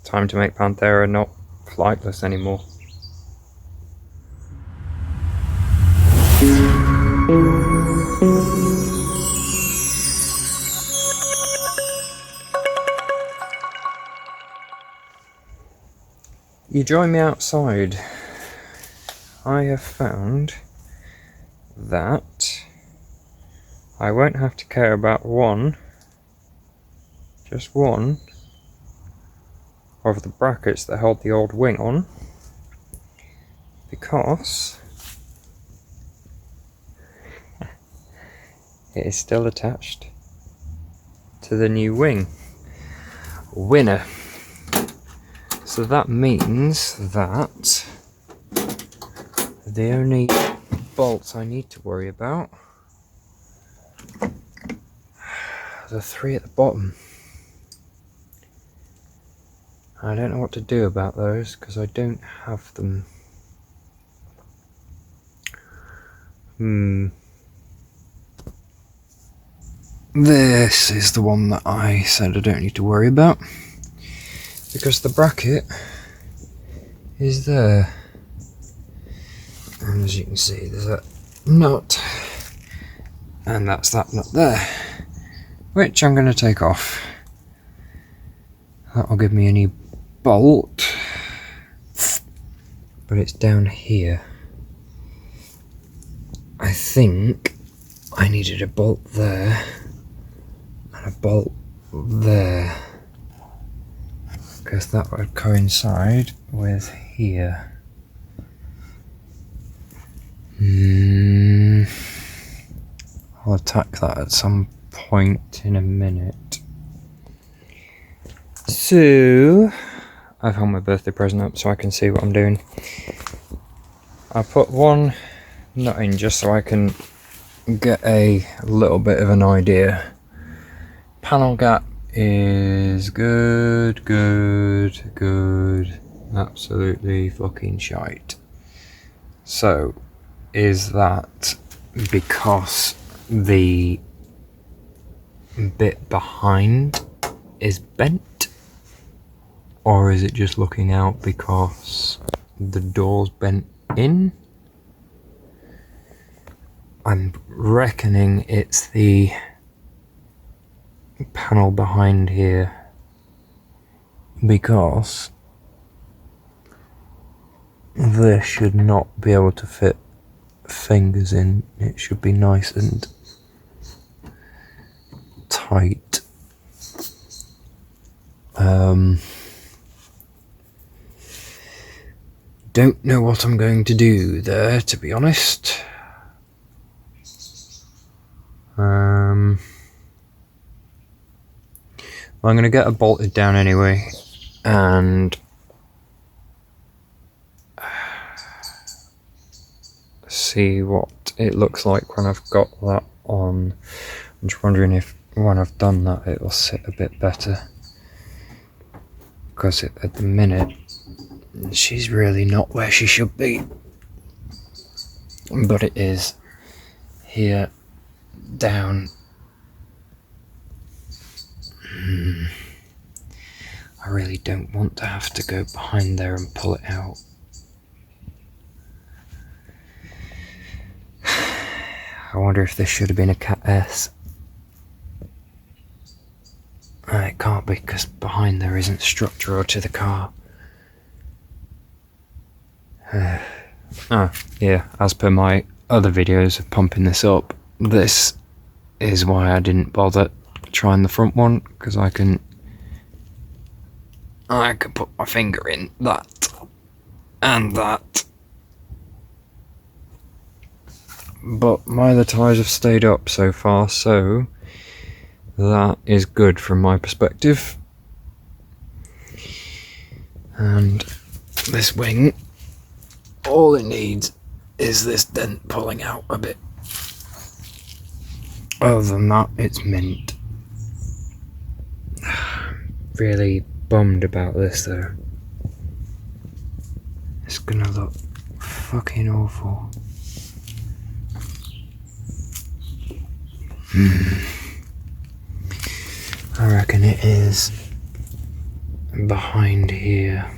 Time to make Panthera not flightless anymore. You join me outside. I have found that I won't have to care about just one of the brackets that hold the old wing on, because it is still attached to the new wing. Winner. So that means that the only bolts I need to worry about are the 3 at the bottom. I don't know what to do about those because I don't have them. This is the one that I said I don't need to worry about, because the bracket is there. And as you can see, there's a nut, and that's that nut there, which I'm going to take off. That'll give me a new bolt, but it's down here. I think I needed a bolt there and a bolt there, because that would coincide with here. I'll attack that at some point in a minute. So, I've held my birthday present up so I can see what I'm doing. I put one nut in just so I can get a little bit of an idea. Panel gap is good, absolutely fucking shite. So, is that because the bit behind is bent, or is it just looking out because the door's bent in? I'm reckoning it's the panel behind here, because this should not be able to fit fingers in. It should be nice and tight. Don't know what I'm going to do there, to be honest. I'm going to get it bolted down anyway, and see what it looks like when I've got that on. I'm just wondering if when I've done that it will sit a bit better, because at the minute she's really not where she should be, but it is here down. I really don't want to have to go behind there and pull it out. I wonder if this should have been a Cat S. It can't be, because behind there isn't structure to the car. Yeah, as per my other videos of pumping this up, this is why I didn't bother trying the front one, because I can put my finger in that and that. But my other tyres have stayed up so far, so that is good from my perspective. And this wing, all it needs is this dent pulling out a bit. Other than that, it's mint. Really bummed about this though. It's gonna look fucking awful. I reckon it is behind here.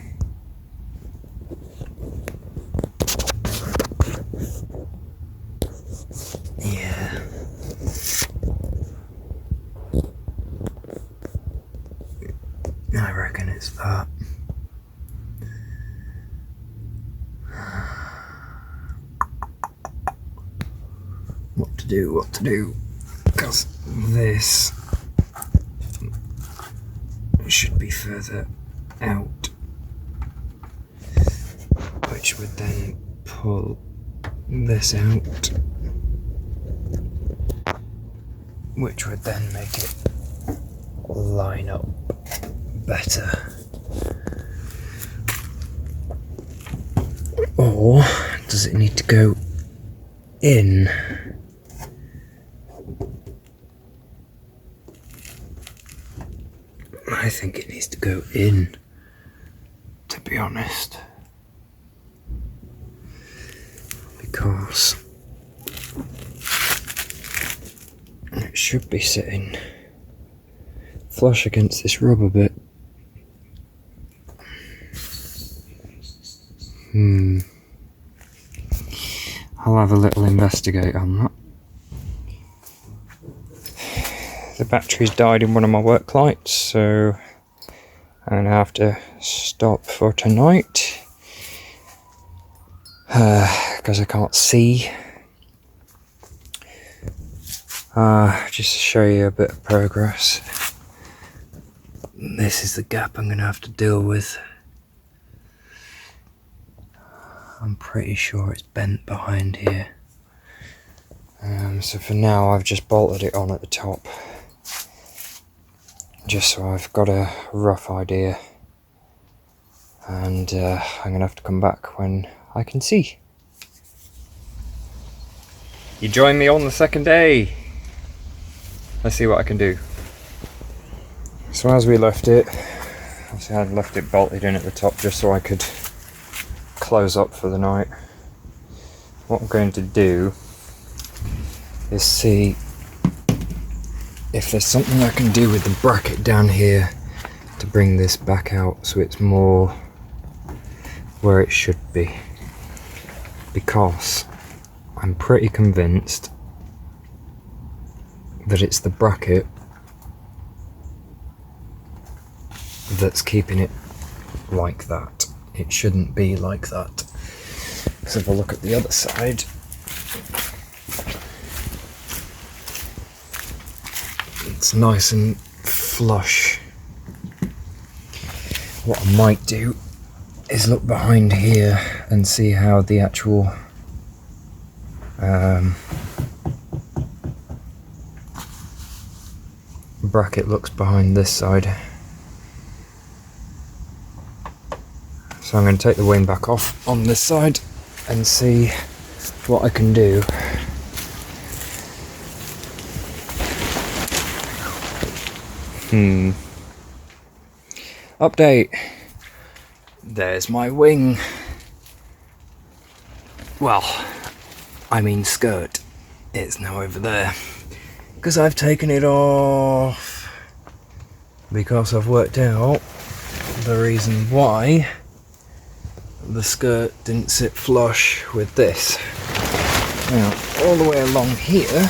Yeah. I reckon it's that. What to do, because this should be further out, which would then pull this out, which would then make it line up better. Or does it need to go in? I think it needs to go in, to be honest, because it should be sitting flush against this rubber bit. I'll have a little investigate on that. The battery's died in one of my work lights, so I'm going to have to stop for tonight because I can't see. Just to show you a bit of progress. This is the gap I'm going to have to deal with. I'm pretty sure it's bent behind here. So for now I've just bolted it on at the top, just so I've got a rough idea, and I'm going to have to come back when I can see. You join me on the second day. Let's see what I can do. So as we left it, obviously I'd left it bolted in at the top just so I could close up for the night. What I'm going to do is see if there's something I can do with the bracket down here to bring this back out so it's more where it should be, because I'm pretty convinced that it's the bracket that's keeping it like that. It shouldn't be like that. Because if I look at the other side, it's nice and flush. What I might do is look behind here and see how the actual bracket looks behind this side. So I'm going to take the wing back off on this side and see what I can do. Update. There's my wing. Well, I mean skirt. It's now over there. Because I've taken it off. Because I've worked out the reason why the skirt didn't sit flush with this. Now, all the way along here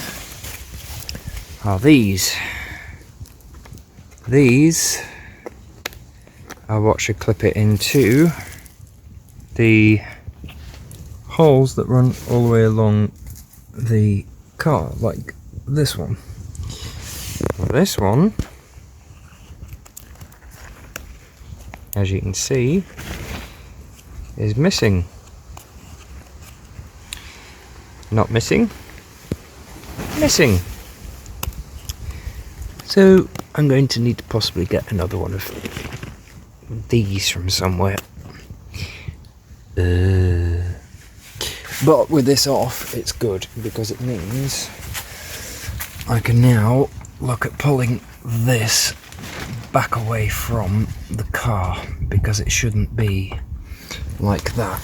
are these. These are what should clip it into the holes that run all the way along the car, like this one. Well, this one, as you can see, is missing. Not missing. Missing. So I'm going to need to possibly get another one of these from somewhere. But with this off, it's good, because it means I can now look at pulling this back away from the car, because it shouldn't be like that.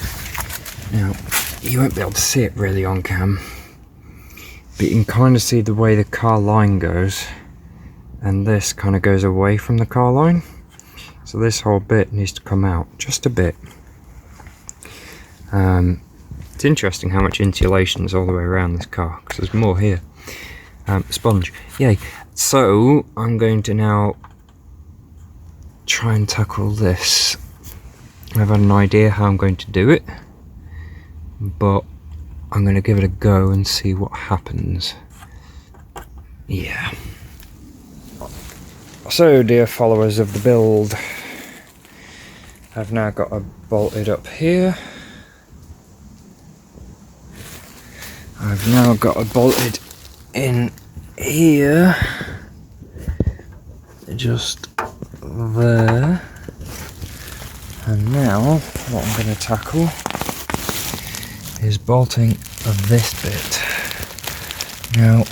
Now, you won't be able to see it really on cam, but you can kind of see the way the car line goes, and this kind of goes away from the car line. So this whole bit needs to come out just a bit. It's interesting how much insulation is all the way around this car, because there's more here. Sponge, yay. So I'm going to now try and tackle this. I've had an idea how I'm going to do it, but I'm going to give it a go and see what happens. Yeah. So, dear followers of the build, I've now got it bolted up here. I've now got it bolted in here, just there. And now, what I'm going to tackle is bolting this bit. Now,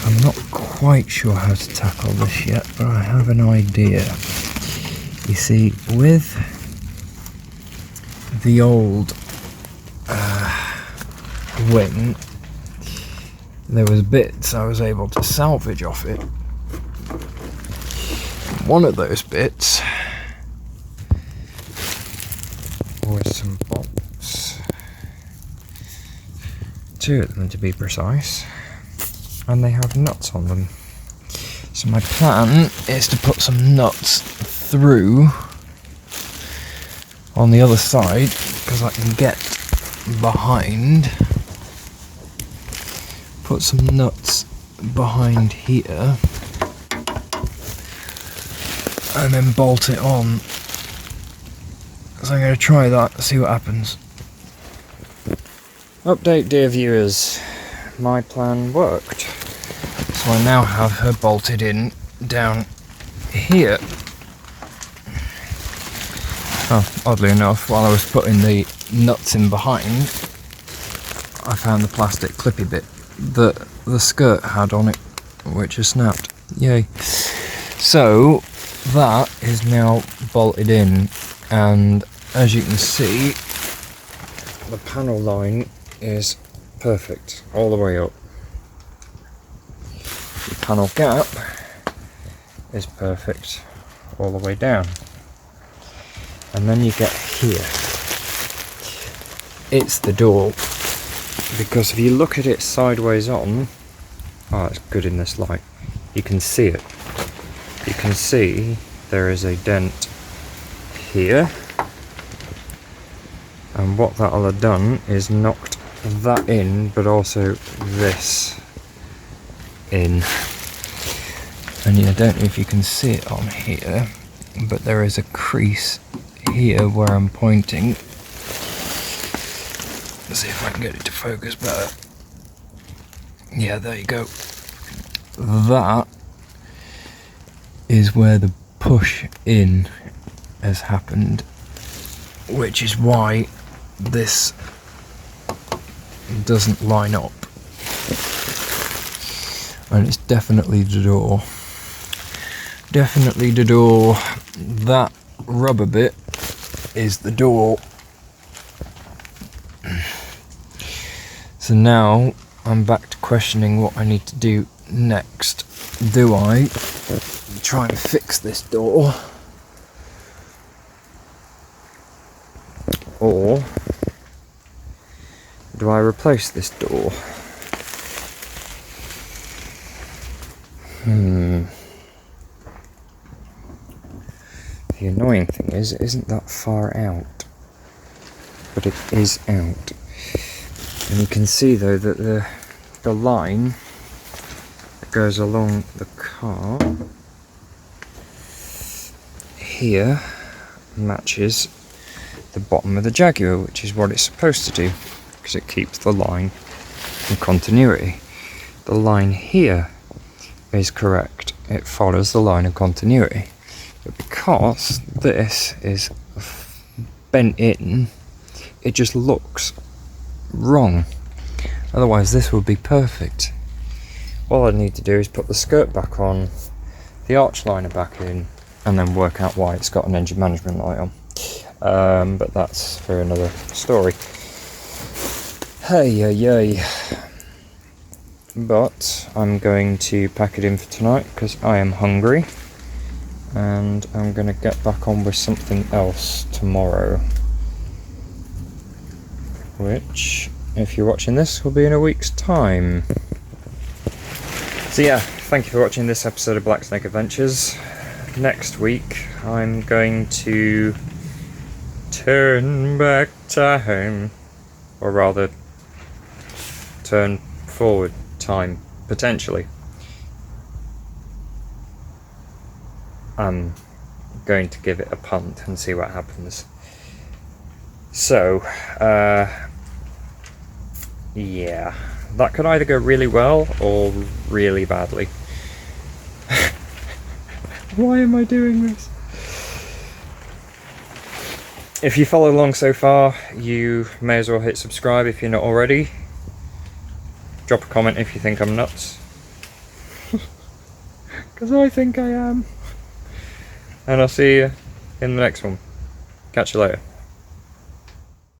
I'm not quite sure how to tackle this yet, but I have an idea. You see, with the old wing, there was bits I was able to salvage off it. One of those bits was some bolts, 2 of them to be precise, and they have nuts on them. So my plan is to put some nuts through on the other side, because I can get behind, put some nuts behind here, and then bolt it on. So I'm going to try that, see what happens. Update, dear viewers, my plan worked. So I now have her bolted in down here. Oh, oddly enough, while I was putting the nuts in behind, I found the plastic clippy bit that the skirt had on it, which has snapped. Yay. So that is now bolted in, and as you can see, the panel line is perfect all the way up. The panel gap is perfect all the way down. And then you get here. It's the door, because if you look at it sideways on, oh, it's good in this light, you can see it. You can see there is a dent here, and what that'll have done is knocked that in, but also this in. And yeah, I don't know if you can see it on here, but there is a crease here where I'm pointing. Let's see if I can get it to focus better. Yeah, there you go. That is where the push in has happened, which is why this doesn't line up. And it's definitely the door. Definitely the door. That rubber bit is the door. So now I'm back to questioning what I need to do next. Do I try and fix this door, or do I replace this door? The annoying thing is, it isn't that far out, but it is out. And you can see though that the line that goes along the car here matches the bottom of the Jaguar, which is what it's supposed to do, because it keeps the line in continuity. The line here is correct, it follows the line of continuity. But because this is bent in, it just looks wrong. Otherwise this would be perfect. All I need to do is put the skirt back on, the arch liner back in, and then work out why it's got an engine management light on. But that's for another story. Hey. but I'm going to pack it in for tonight because I am hungry, and I'm going to get back on with something else tomorrow, which, if you're watching this, will be in a week's time. So yeah, thank you for watching this episode of Black Snake Adventures. Next week I'm going to turn back time, or rather turn forward time, potentially. I'm going to give it a punt and see what happens. So, yeah, that could either go really well or really badly. Why am I doing this? If you follow along so far, you may as well hit subscribe if you're not already. Drop a comment if you think I'm nuts. Because I think I am. And I'll see you in the next one. Catch you later.